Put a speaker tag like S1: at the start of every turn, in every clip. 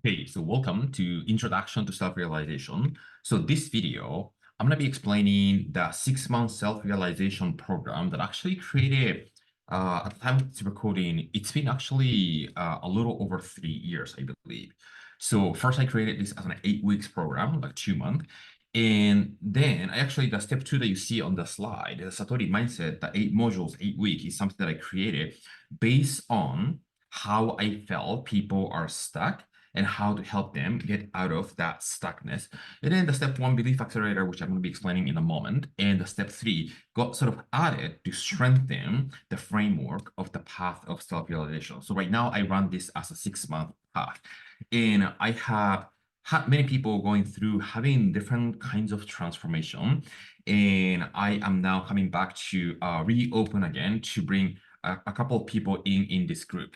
S1: Okay, so welcome to Introduction to Self-Realization. So this video, I'm going to be explaining the 6-month self-realization program that actually created, at the time of this recording, it's been actually a little over 3 years, I believe. So first I created this as an 8 weeks program, like 2 months. And then the step 2 that you see on the slide, the Satori mindset, the 8 modules, 8 week is something that I created based on how I felt people are stuck and how to help them get out of that stuckness. And then the step 1 belief accelerator, which I'm going to be explaining in a moment, and the step 3 got sort of added to strengthen the framework of the path of self-realization. So right now I run this as a 6-month path, and I have had many people going through having different kinds of transformation, and I am now coming back to reopen again to bring a couple of people in this group.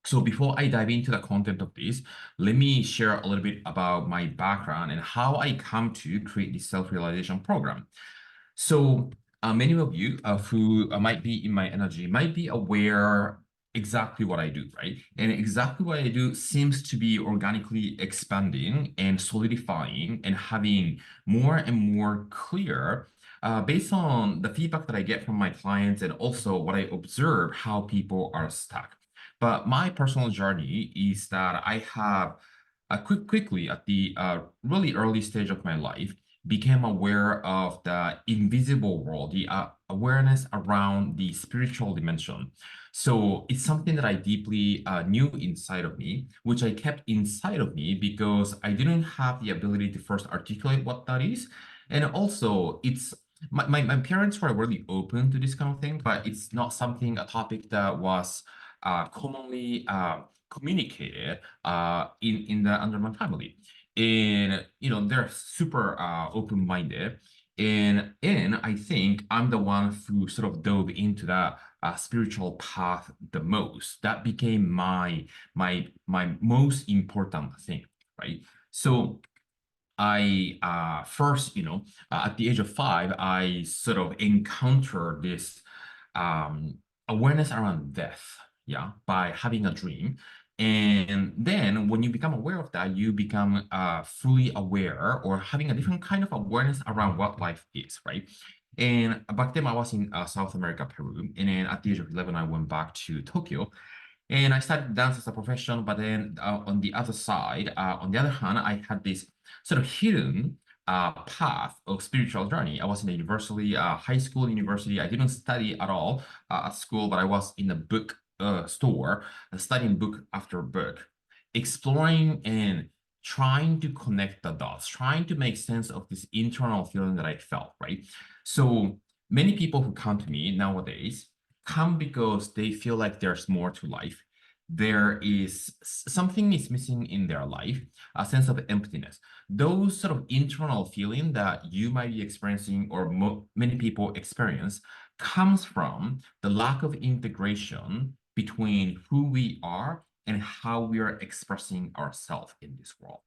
S1: So before I dive into the content of this, let me share a little bit about my background and how I come to create this self-realization program. So many of you who might be in my energy might be aware exactly what I do, right? And exactly what I do seems to be organically expanding and solidifying and having more and more clear based on the feedback that I get from my clients and also what I observe how people are stuck. But my personal journey is that I have quickly at the really early stage of my life became aware of the invisible world, the awareness around the spiritual dimension. So it's something that I deeply knew inside of me, which I kept inside of me because I didn't have the ability to first articulate what that is. And also, it's my parents were really open to this kind of thing, but it's not something, a topic that was commonly communicated in the under my family. And they're super open-minded. And I think I'm the one who sort of dove into that spiritual path the most. That became my most important thing, right? So I first, at the age of 5, I sort of encountered this um, awareness around death, yeah, by having a dream. And then when you become aware of that, you become fully aware or having a different kind of awareness around what life is, right? And back then I was in South America, Peru. And then at the age of 11, I went back to Tokyo. And I started dance as a profession, but then on the other side, on the other hand, I had this sort of hidden path of spiritual journey. I was in a university, high school, university. I didn't study at all at school, but I was in a book store, studying book after book, exploring and trying to connect the dots, trying to make sense of this internal feeling that I felt, right? So many people who come to me nowadays come because they feel like there's more to life. There is something is missing in their life, a sense of emptiness. Those sort of internal feeling that you might be experiencing or many people experience comes from the lack of integration between who we are and how we are expressing ourselves in this world.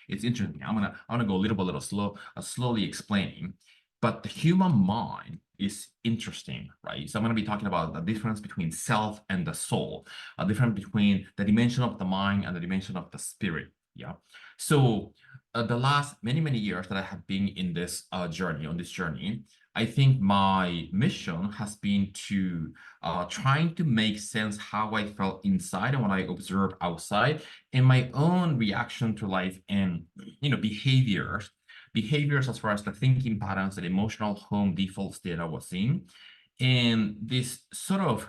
S1: It's interesting. I'm gonna go a little slow, slowly explaining. But the human mind is interesting, right? So I'm going to be talking about the difference between self and the soul, a difference between the dimension of the mind and the dimension of the spirit. Yeah. So the last many years that I have been in this journey, on this journey, I think my mission has been to trying to make sense how I felt inside and what I observed outside, and my own reaction to life and behaviors as far as the thinking patterns and emotional home default state I was in. And this sort of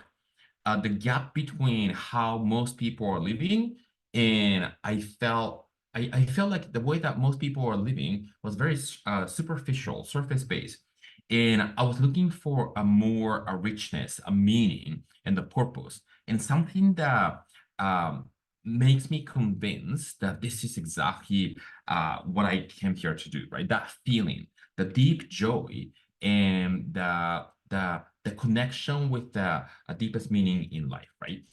S1: the gap between how most people are living, and I felt like the way that most people are living was very superficial, surface based. And I was looking for a richness, a meaning, and the purpose, and something that makes me convinced that this is exactly what I came here to do, right? That feeling, the deep joy, and the connection with the deepest meaning in life, right?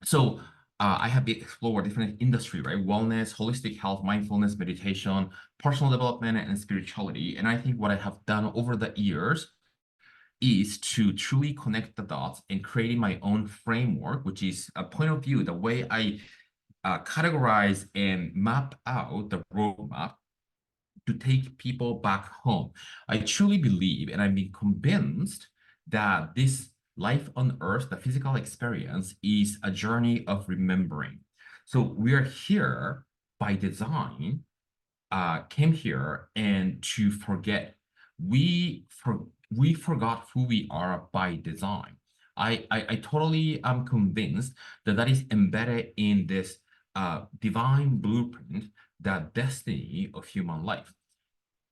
S1: So I have explored different industry, right? Wellness, holistic health, mindfulness, meditation, personal development, and spirituality. And I think what I have done over the years is to truly connect the dots and creating my own framework, which is a point of view, the way I categorize and map out the roadmap to take people back home. I truly believe, and I'm convinced that this life on earth, the physical experience, is a journey of remembering. So we are here by design, came here and to forget. We forgot who we are by design. I totally am convinced that that is embedded in this divine blueprint, that destiny of human life.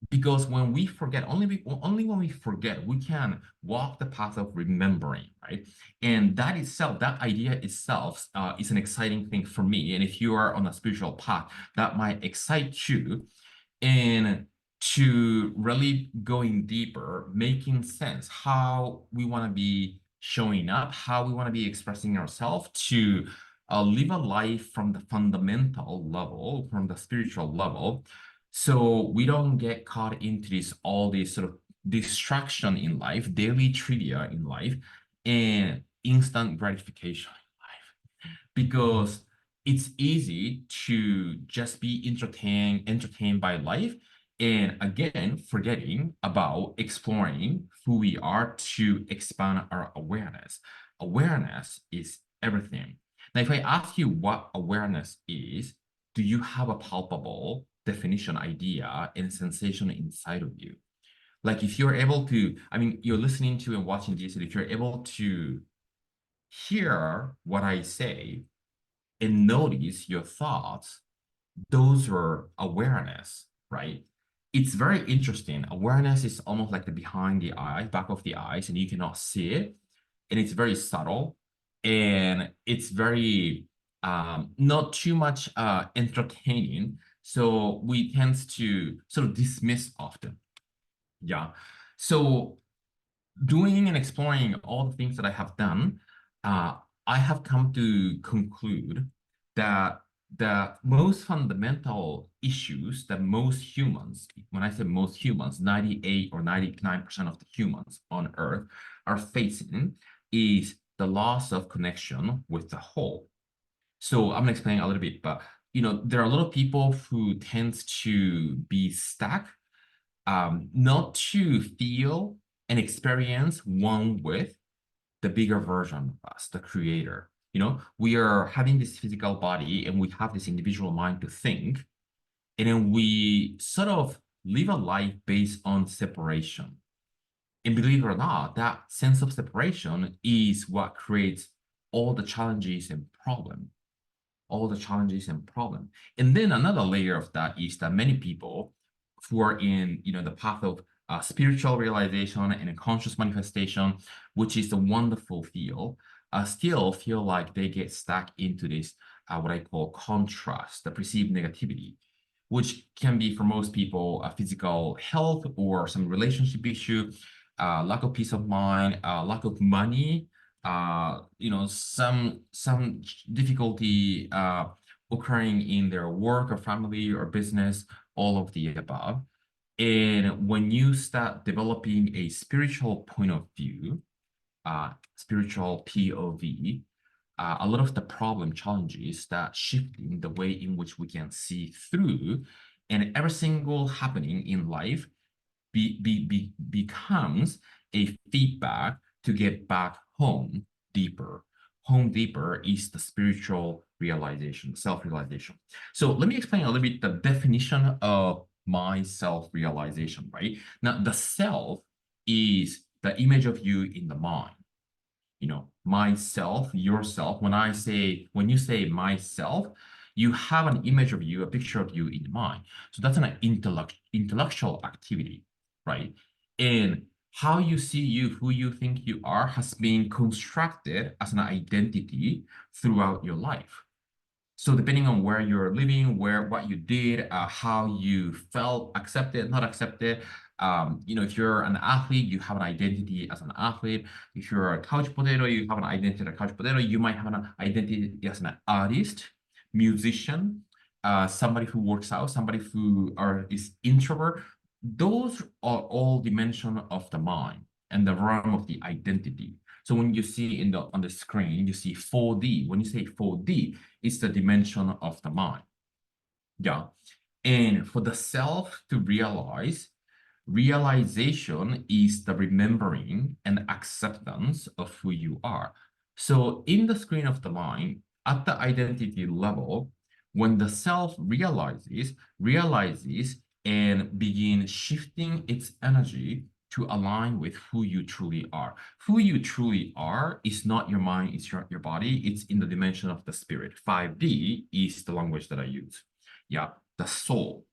S1: Because when we forget, only when we forget, we can walk the path of remembering, right? And that itself, that idea itself, is an exciting thing for me. And if you are on a spiritual path, that might excite you. And to really going deeper, making sense how we want to be showing up, how we want to be expressing ourselves to live a life from the fundamental level, from the spiritual level, so we don't get caught into this all this sort of distraction in life, daily trivia in life, and instant gratification in life. Because it's easy to just be entertained by life, and again, forgetting about exploring who we are to expand our awareness. Awareness is everything. Now, if I ask you what awareness is, do you have a palpable definition, idea, and sensation inside of you? Like if you're able to, I mean, you're listening to and watching this, and if you're able to hear what I say and notice your thoughts, those are awareness, right? It's very interesting. Awareness is almost like the behind the eye, back of the eyes, and you cannot see it. And it's very subtle, and it's very not too much entertaining. So we tend to sort of dismiss often. Yeah. So doing and exploring all the things that I have done, uh, I have come to conclude that the most fundamental issues that most humans, when I say most humans, 98 or 99% of the humans on Earth are facing, is the loss of connection with the whole. So I'm gonna explain a little bit, but there are a lot of people who tend to be stuck, not to feel and experience one with the bigger version of us, the creator. We are having this physical body and we have this individual mind to think, and then we sort of live a life based on separation. And believe it or not, that sense of separation is what creates all the challenges and problems, all the challenges and problems. And then another layer of that is that many people who are in the path of spiritual realization and a conscious manifestation, which is a wonderful field, still feel like they get stuck into this what I call contrast, the perceived negativity, which can be for most people a physical health or some relationship issue, lack of peace of mind, lack of money, some difficulty occurring in their work or family or business, all of the above. And when you start developing a spiritual point of view, spiritual POV, a lot of the problem challenges that shifting the way in which we can see through, and every single happening in life becomes a feedback to get back home deeper. Home deeper is the spiritual realization, self-realization. So let me explain a little bit the definition of my self-realization, right? Now, the self is the image of you in the mind. Myself, yourself. When you say myself, you have an image of you, a picture of you in mind. So that's an intellectual activity, right? And how you see you, who you think you are, has been constructed as an identity throughout your life. So depending on where you're living, what you did, how you felt, accepted, not accepted. If you're an athlete, you have an identity as an athlete. If you're a couch potato, you have an identity as a couch potato. You might have an identity as an artist, musician, somebody who works out, somebody who is introvert. Those are all dimension of the mind and the realm of the identity. So when you see on the screen, you see 4D. When you say 4D, it's the dimension of the mind. Yeah. And for the self to realize, realization is the remembering and acceptance of who you are. So in the screen of the mind, at the identity level, when the self realizes and begin shifting its energy to align with who you truly are. Who you truly are is not your mind, it's your body, it's in the dimension of the spirit. 5D is the language that I use. Yeah, the soul.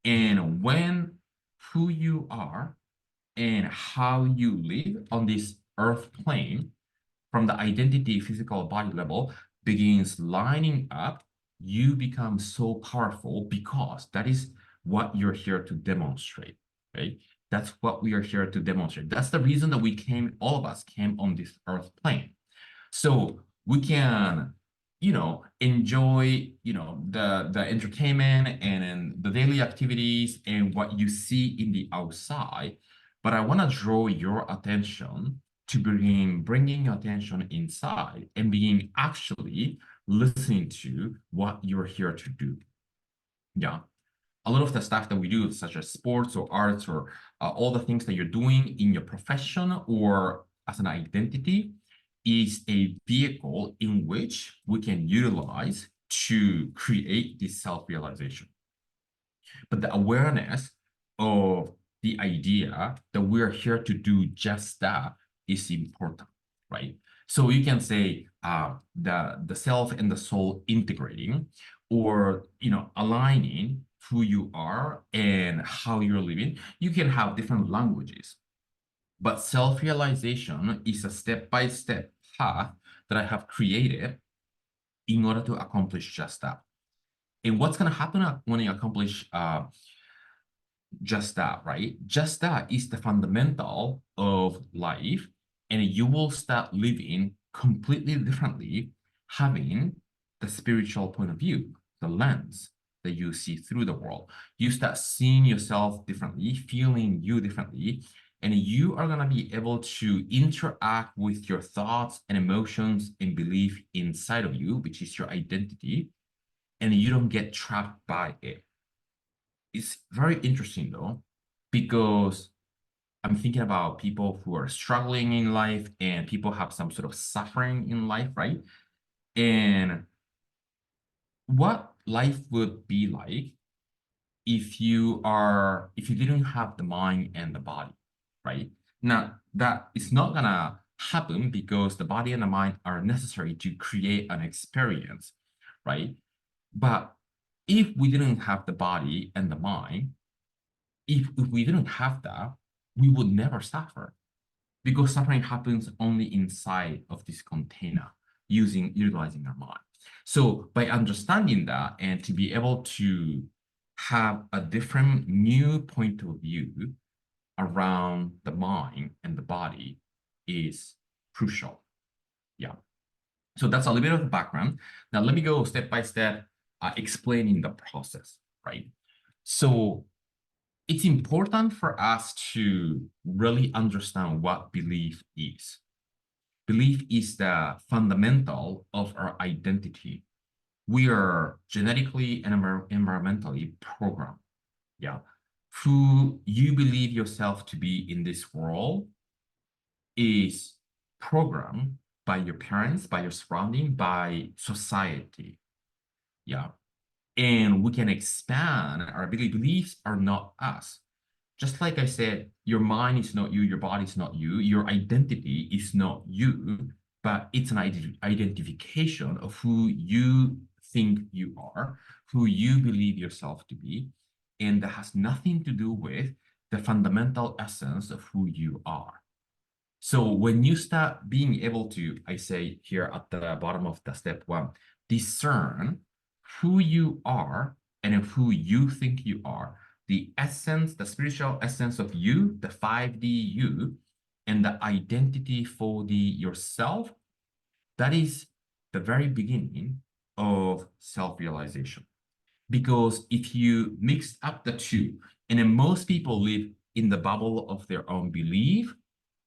S1: And when who you are and how you live on this earth plane from the identity physical body level begins lining up, you become so powerful because that is what you're here to demonstrate, right? That's what we are here to demonstrate. That's the reason that we came, all of us came on this earth plane. So we can, enjoy, the entertainment and the daily activities and what you see in the outside. But I want to draw your attention to bringing your attention inside and being actually listening to what you're here to do. Yeah. A lot of the stuff that we do, such as sports or arts or all the things that you're doing in your profession or as an identity, is a vehicle in which we can utilize to create this self-realization. But the awareness of the idea that we're here to do just that is important, right? So you can say the self and the soul integrating, or aligning who you are and how you're living. You can have different languages, but self-realization is a step-by-step path that I have created in order to accomplish just that. And what's going to happen when you accomplish just that, right? Just that is the fundamental of life, and you will start living completely differently, having the spiritual point of view, the lens that you see through the world. You start seeing yourself differently, feeling you differently, and you are going to be able to interact with your thoughts and emotions and belief inside of you, which is your identity, and you don't get trapped by it. It's very interesting though, because I'm thinking about people who are struggling in life and people have some sort of suffering in life, right? And what life would be like if you didn't have the mind and the body, right? Now, that is not gonna happen because the body and the mind are necessary to create an experience, right? But if we didn't have the body and the mind, if we didn't have that, we would never suffer, because suffering happens only inside of this container utilizing our mind. So by understanding that and to be able to have a different new point of view around the mind and the body is crucial. Yeah. So that's a little bit of the background. Now let me go step by step explaining the process, right? So it's important for us to really understand what belief is. Belief is the fundamental of our identity. We are genetically and environmentally programmed. Yeah. Who you believe yourself to be in this world is programmed by your parents, by your surrounding, by society. Yeah. And we can expand our beliefs are not us. Just like I said, your mind is not you, your body is not you, your identity is not you, but it's an identification of who you think you are, who you believe yourself to be, and that has nothing to do with the fundamental essence of who you are. So when you start being able to, I say here at the bottom of the step one, discern who you are and who you think you are, the essence, the spiritual essence of you, the 5D you, and the identity for the yourself, that is the very beginning of self-realization. Because if you mix up the two, and then most people live in the bubble of their own belief,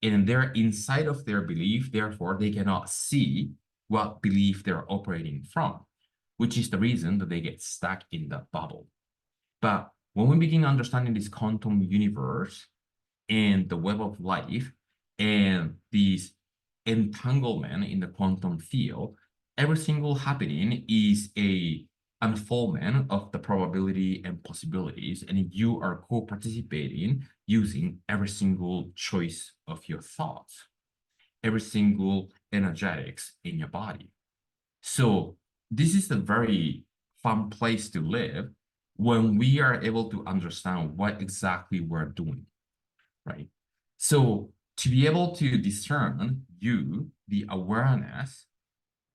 S1: and they're inside of their belief, therefore they cannot see what belief they're operating from, which is the reason that they get stuck in the bubble. But when we begin understanding this quantum universe and the web of life and these entanglement in the quantum field, every single happening is a unfoldment of the probability and possibilities, and you are co-participating using every single choice of your thoughts, every single energetics in your body. So this is a very fun place to live when we are able to understand what exactly we're doing, right? So to be able to discern you, the awareness,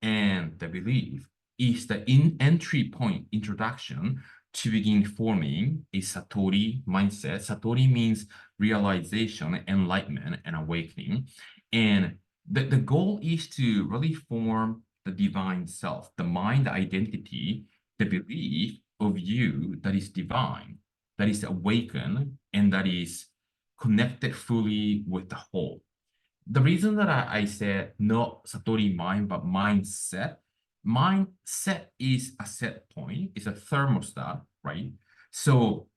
S1: and the belief is the entry point introduction to begin forming a Satori mindset. Satori means realization, enlightenment, and awakening. And the goal is to really form the divine self, the mind identity, the belief of you that is divine, that is awakened, and that is connected fully with the whole. The reason that I said not Satori mind, but mindset is a set point, it's a thermostat, right? So,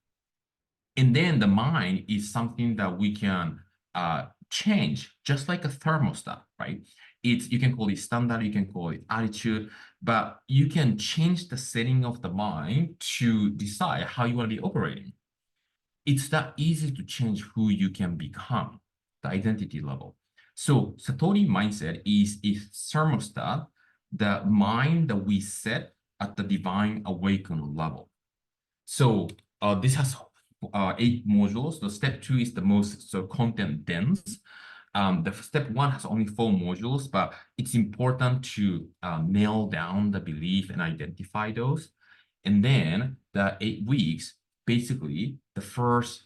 S1: and then the mind is something that we can change, just like a thermostat, right? It's, you can call it standard, you can call it attitude, but you can change the setting of the mind to decide how you want to be operating. It's that easy to change who you can become, the identity level. So Satori mindset is a thermostat, the mind that we set at the divine awakened level. So this has 8 modules. The step 2 is the most content dense. The step 1 has only 4 modules, but it's important to nail down the belief and identify those. And then the 8 weeks, basically the first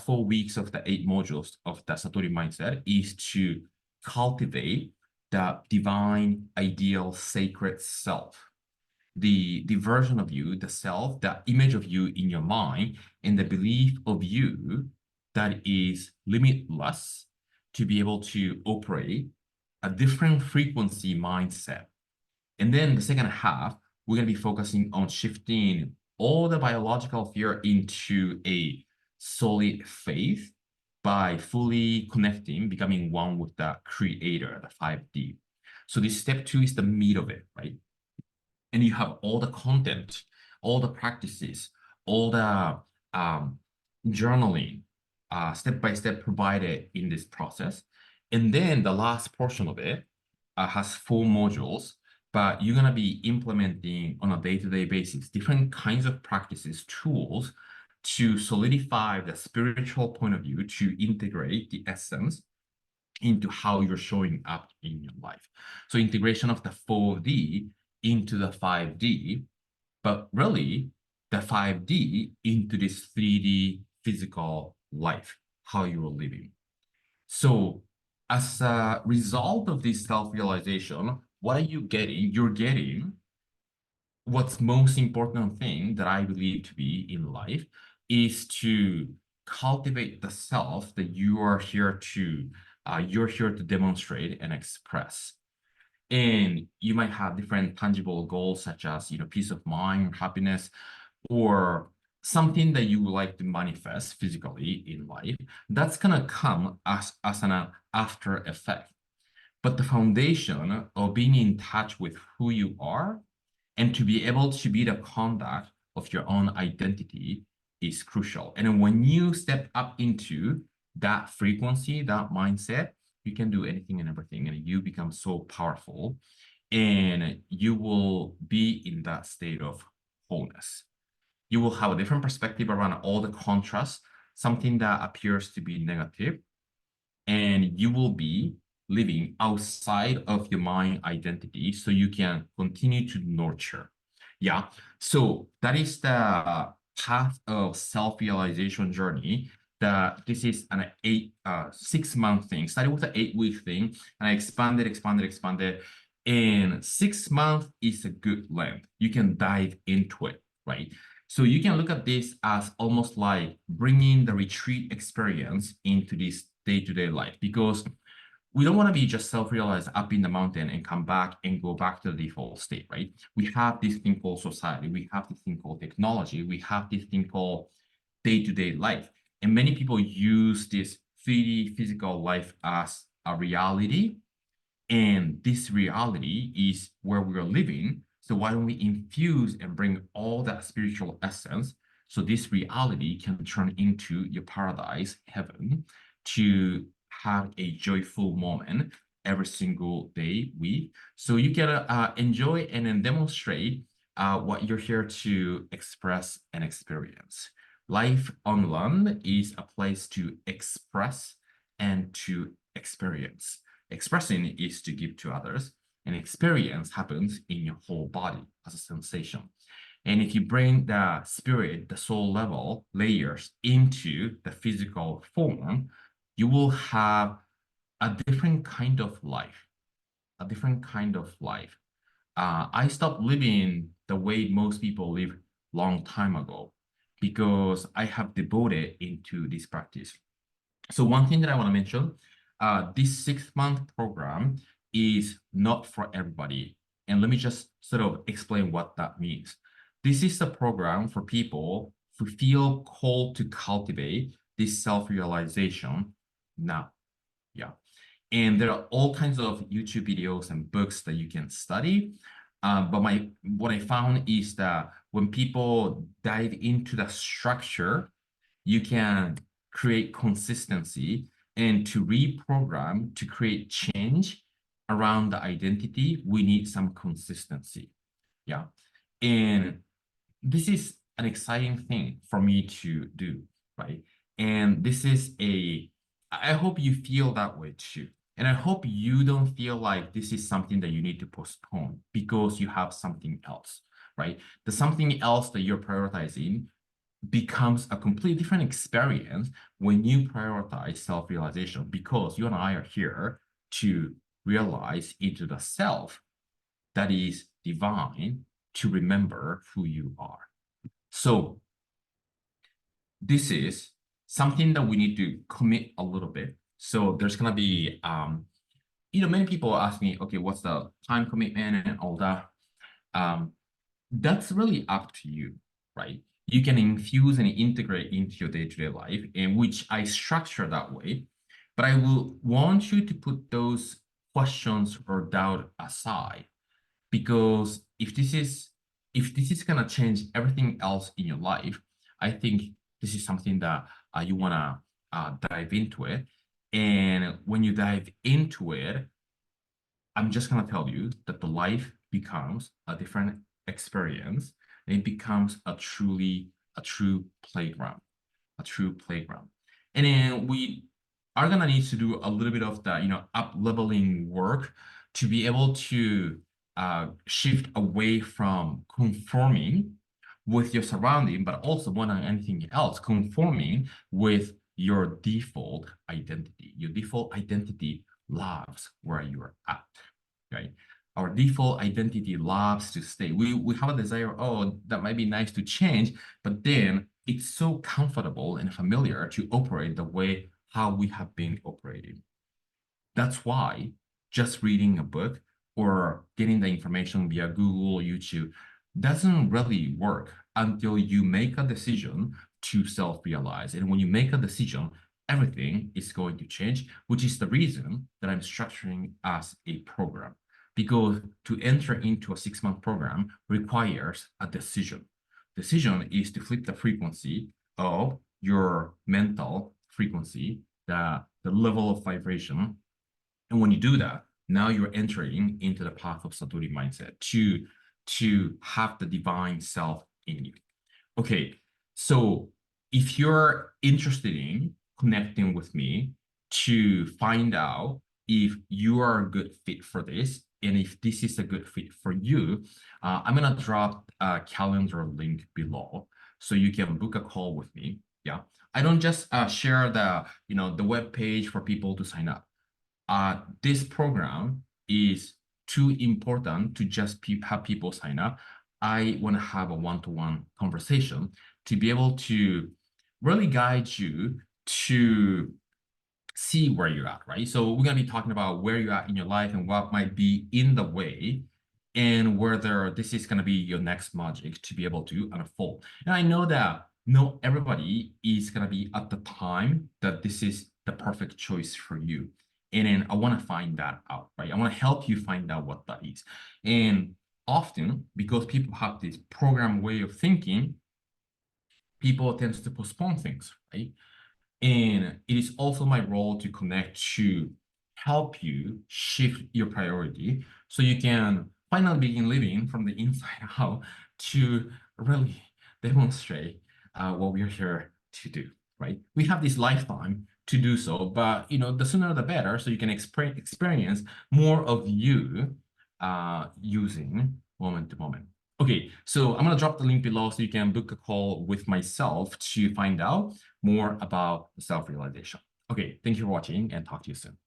S1: 4 weeks of the 8 modules of the Satori mindset is to cultivate the divine, ideal, sacred self. The version of you, the self, the image of you in your mind, and the belief of you that is limitless to be able to operate a different frequency mindset. And then the second half, we're going to be focusing on shifting all the biological fear into a solid faith by fully connecting, becoming one with the creator, the 5D. So this step 2 is the meat of it, right? And you have all the content, all the practices, all the journaling, step by step provided in this process. And then the last portion of it has 4 modules, but you're going to be implementing on a day-to-day basis different kinds of practices, tools to solidify the spiritual point of view, to integrate the essence into how you're showing up in your life. So integration of the 4D into the 5D, but really the 5D into this 3D physical life, how you're living. So as a result of this self-realization, what are you getting? You're getting what's most important thing that I believe to be in life is to cultivate the self that you're here to demonstrate and express. And you might have different tangible goals such as, peace of mind, happiness, or something that you would like to manifest physically in life. That's gonna come as an after effect. But the foundation of being in touch with who you are and to be able to be the conduct of your own identity is crucial. And when you step up into that frequency, that mindset, you can do anything and everything, and you become so powerful, and you will be in that state of wholeness. You will have a different perspective around all the contrasts, something that appears to be negative, and you will be living outside of your mind identity so you can continue to nurture. Yeah. So that is the path of self-realization journey. That this is an 6-month thing. Started with an 8-week thing, and I expanded. And 6 months is a good length. You can dive into it, right? So you can look at this as almost like bringing the retreat experience into this day-to-day life, because we don't want to be just self-realized up in the mountain and come back and go back to the default state, right? We have this thing called society. We have this thing called technology. We have this thing called day-to-day life. And many people use this 3D physical life as a reality. And this reality is where we're living. So why don't we infuse and bring all that spiritual essence so this reality can turn into your paradise, heaven, to have a joyful moment every single day, week. So you can enjoy and then demonstrate what you're here to express and experience. Life on land is a place to express and to experience. Expressing is to give to others, and experience happens in your whole body as a sensation. And if you bring the spirit, the soul level layers into the physical form, you will have a different kind of life, a different kind of life. I stopped living the way most people live long time ago because I have devoted into this practice. So one thing that I want to mention, this 6-month program is not for everybody. And let me just sort of explain what that means. This is a program for people who feel called to cultivate this self-realization now. Yeah. And there are all kinds of YouTube videos and books that you can study. But what I found is that when people dive into the structure, you can create consistency, and to reprogram, to create change around the identity, we need some consistency. Yeah. And this is an exciting thing for me to do, right? And this is I hope you feel that way too. And I hope you don't feel like this is something that you need to postpone because you have something else, right? The something else that you're prioritizing becomes a completely different experience when you prioritize self-realization, because you and I are here to realize into the self that is divine, to remember who you are. So this is something that we need to commit a little bit. So there's gonna be, many people ask me, okay, what's the time commitment and all that? That's really up to you, right? You can infuse and integrate into your day-to-day life, and which I structure that way. But I will want you to put those questions or doubt aside, because if this is gonna change everything else in your life, I think this is something that you wanna dive into it. And when you dive into it, I'm just gonna tell you that the life becomes a different experience, and it becomes a true playground, a true playground. And then we are gonna need to do a little bit of the up leveling work to be able to shift away from conforming with your surrounding, but also more than anything else, conforming with your default identity. Your default identity loves where you are at, right? Our default identity loves to stay. We have a desire, oh, that might be nice to change, but then it's so comfortable and familiar to operate the way how we have been operating. That's why just reading a book or getting the information via Google or YouTube doesn't really work until you make a decision to self-realize. And when you make a decision, everything is going to change, which is the reason that I'm structuring as a program. Because to enter into a 6-month program requires a decision. Decision is to flip the frequency of your mental frequency, the level of vibration. And when you do that, now you're entering into the path of Satori mindset to have the divine self in you. Okay, so if you're interested in connecting with me to find out if you are a good fit for this, and if this is a good fit for you, I'm gonna drop a calendar link below so you can book a call with me. Yeah, I don't just share the web page for people to sign up. This program is too important to just have people sign up. I want to have a one-to-one conversation to be able to really guide you to see where you're at, right? So we're gonna be talking about where you're at in your life and what might be in the way, and whether this is gonna be your next magic to be able to unfold. And I know that not everybody is gonna be at the time that this is the perfect choice for you. And then I want to find that out, right? I want to help you find out what that is. And often, because people have this program way of thinking, people tend to postpone things, right? And it is also my role to connect to help you shift your priority so you can finally begin living from the inside out to really demonstrate what we're here to do, right? We have this lifetime to do so, but the sooner the better, so you can experience more of you using moment to moment. Okay, so I'm gonna drop the link below so you can book a call with myself to find out more about self-realization. Okay, thank you for watching and talk to you soon.